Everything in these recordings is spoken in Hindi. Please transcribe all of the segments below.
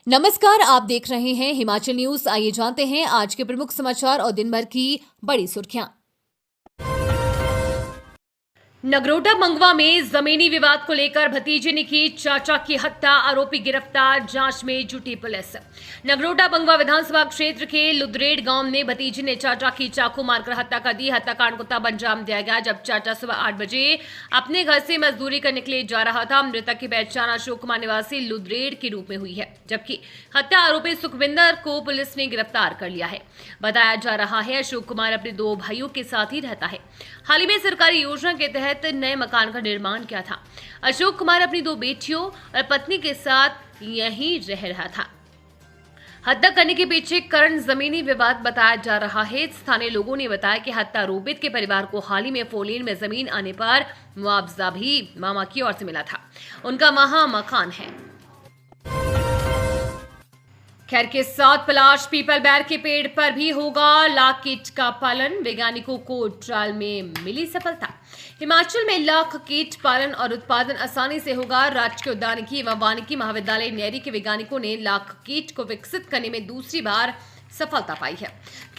नमस्कार, आप देख रहे हैं हिमाचल न्यूज। आइए जानते हैं आज के प्रमुख समाचार और दिन भर की बड़ी सुर्खियां। नगरोटा मंगवा में जमीनी विवाद को लेकर भतीजे ने की चाचा की हत्या, आरोपी गिरफ्तार, जांच में जुटी पुलिस। नगरोटा मंगवा विधानसभा क्षेत्र के लुदरेड़ गांव में भतीजे ने चाचा की चाकू मारकर हत्या कर दी। हत्याकांड को तब अंजाम दिया गया जब चाचा सुबह 8 बजे अपने घर से मजदूरी करने के लिए जा रहा था। मृतक की पहचान अशोक कुमार निवासी लुदरेड़ के रूप में हुई है, जबकि हत्या आरोपी सुखविंदर को पुलिस ने गिरफ्तार कर लिया है। बताया जा रहा है अशोक कुमार अपने 2 भाइयों के साथ ही रहता है। हाल ही में सरकारी योजना के तहत नए मकान का निर्माण किया था। अशोक कुमार अपनी 2 बेटियों और पत्नी के साथ यहीं रह रहा था। हत्या करने के पीछे कारण जमीनी विवाद बताया जा रहा है। स्थानीय लोगों ने बताया कि हत्या आरोपित के परिवार को हाल ही में 4 लेन में जमीन आने पर मुआवजा भी मामा की ओर से मिला था। उनका वहां मकान है। खैर के साथ पलाश पीपल बैर के पेड़ पर भी होगा लाख कीट का पालन, वैज्ञानिकों को ट्रायल में मिली सफलता। हिमाचल में लाख कीट पालन और उत्पादन आसानी से होगा। राजकीय उद्यानिकी एवं वानिकी महाविद्यालय नेरी के वैज्ञानिकों ने लाख कीट को विकसित करने में दूसरी बार सफलता पाई है।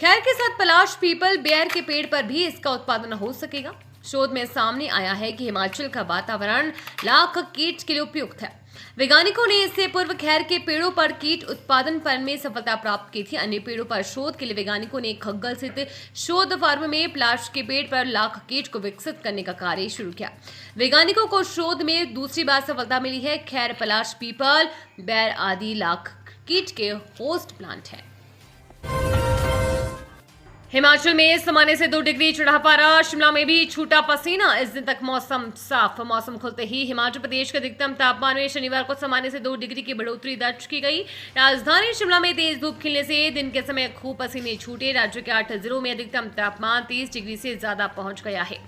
खैर के साथ पलाश पीपल बैर के पेड़ पर भी इसका उत्पादन हो सकेगा। शोध में सामने आया है कि हिमाचल का वातावरण लाख कीट के लिए उपयुक्त है। वैज्ञानिकों ने इससे पूर्व खैर के पेड़ों पर कीट उत्पादन पर में सफलता प्राप्त की थी। अन्य पेड़ों पर शोध के लिए वैज्ञानिकों ने खग्गल स्थित शोध फार्म में पलाश के पेड़ पर लाख कीट को विकसित करने का कार्य शुरू किया। वैज्ञानिकों को शोध में दूसरी बार सफलता मिली है। खैर पलाश पीपल बैर आदि लाख कीट के होस्ट प्लांट है। हिमाचल में सामान्य से 2 डिग्री चढ़ा पारा, शिमला में भी छूटा पसीना। इस दिन तक मौसम साफ। मौसम खुलते ही हिमाचल प्रदेश के अधिकतम तापमान में शनिवार को सामान्य से 2 डिग्री की बढ़ोतरी दर्ज की गई। राजधानी शिमला में तेज धूप खिलने से दिन के समय खूब पसीने छूटे। राज्य के 8 जिलों में अधिकतम तापमान 30 डिग्री से ज्यादा पहुंच गया है।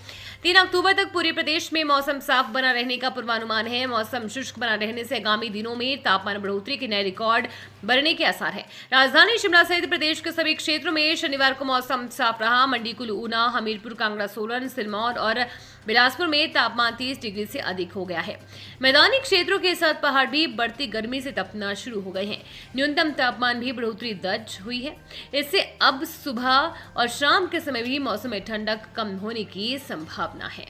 3 अक्टूबर तक पूरे प्रदेश में मौसम साफ बना रहने का पूर्वानुमान है। मौसम शुष्क बना रहने से आगामी दिनों में तापमान बढ़ोतरी के नए रिकॉर्ड बनने के आसार है। राजधानी शिमला सहित प्रदेश के सभी क्षेत्रों में शनिवार को मौसम साफ रहा। मंडी, कुल्लू, ऊना, हमीरपुर, कांगड़ा, सोलन, सिरमौर और बिलासपुर में तापमान 30 डिग्री से अधिक हो गया है। मैदानी क्षेत्रों के साथ पहाड़ भी बढ़ती गर्मी से तपना शुरू हो गए हैं। न्यूनतम तापमान भी बढ़ोतरी दर्ज हुई है। इससे अब सुबह और शाम के समय भी मौसम में ठंडक कम होने की संभावना है।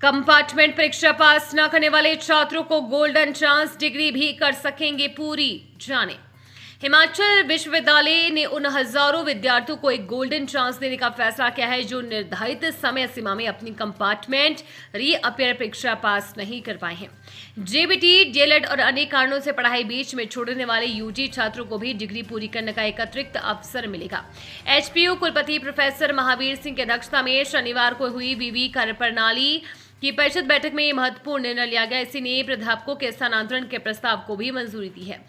कंपार्टमेंट परीक्षा पास न करने वाले छात्रों को गोल्डन चांस, डिग्री भी कर सकेंगे पूरी। जाने हिमाचल विश्वविद्यालय ने उन हजारों विद्यार्थियों को एक गोल्डन चांस देने का फैसला किया है जो निर्धारित समय सीमा में अपनी कंपार्टमेंट रीअपियर परीक्षा पास नहीं कर पाए हैं। जेबीटी, डीएलएड और अन्य कारणों से पढ़ाई बीच में छोड़ने वाले यूजी छात्रों को भी डिग्री पूरी करने का एक अतिरिक्त अवसर मिलेगा। एचपीयू कुलपति प्रोफेसर महावीर सिंह की अध्यक्षता में शनिवार को हुई विवि कार्यप्रणाली की परिषद बैठक में यह महत्वपूर्ण निर्णय लिया गया। इसी ने प्राध्यापकों के स्थानांतरण के प्रस्ताव को भी मंजूरी दी है।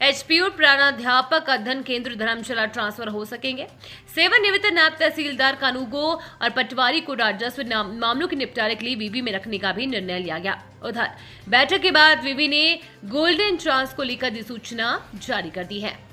एचपीयू प्राध्यापक अध्ययन केंद्र धर्मशाला ट्रांसफर हो सकेंगे। सेवानिवृत्त नायब तहसीलदार कानूगो और पटवारी को राजस्व मामलों के निपटारे के लिए विवि में रखने का भी निर्णय लिया गया। उधर बैठक के बाद विवि ने गोल्डन चांस को लेकर अधिसूचना जारी कर दी है।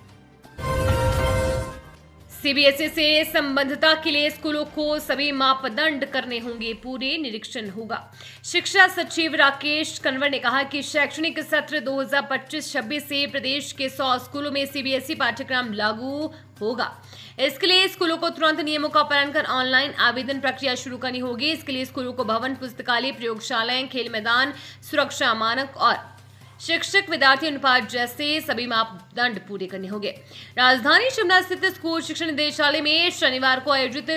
सीबीएसई से संबद्धता के लिए स्कूलों को सभी मापदंड करने होंगे पूरे, निरीक्षण होगा। शिक्षा सचिव राकेश कंवर ने कहा कि शैक्षणिक सत्र 2025-26 से प्रदेश के 100 स्कूलों में सीबीएसई पाठ्यक्रम लागू होगा। इसके लिए स्कूलों को तुरंत नियमों का पालन कर ऑनलाइन आवेदन प्रक्रिया शुरू करनी होगी। इसके लिए स्कूलों को भवन, पुस्तकालय, प्रयोगशालाएं, खेल मैदान, सुरक्षा मानक और शिक्षक विद्यार्थी अनुपात जैसे सभी मापदंड पूरे करने होंगे। राजधानी शिमला स्थित स्कूल शिक्षा निदेशालय में शनिवार को आयोजित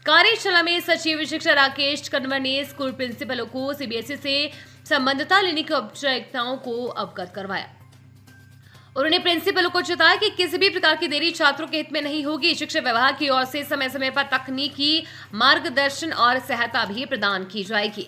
कार्यशाला में सचिव शिक्षा राकेश कंवर ने स्कूल प्रिंसिपलों को सीबीएसई से संबद्धता लेने की औपचारिकताओं को अवगत करवाया। उन्होंने प्रिंसिपलों को चेताया कि किसी भी प्रकार की देरी छात्रों के हित में नहीं होगी। शिक्षा विभाग की ओर से समय समय पर तकनीकी मार्गदर्शन और सहायता भी प्रदान की जाएगी।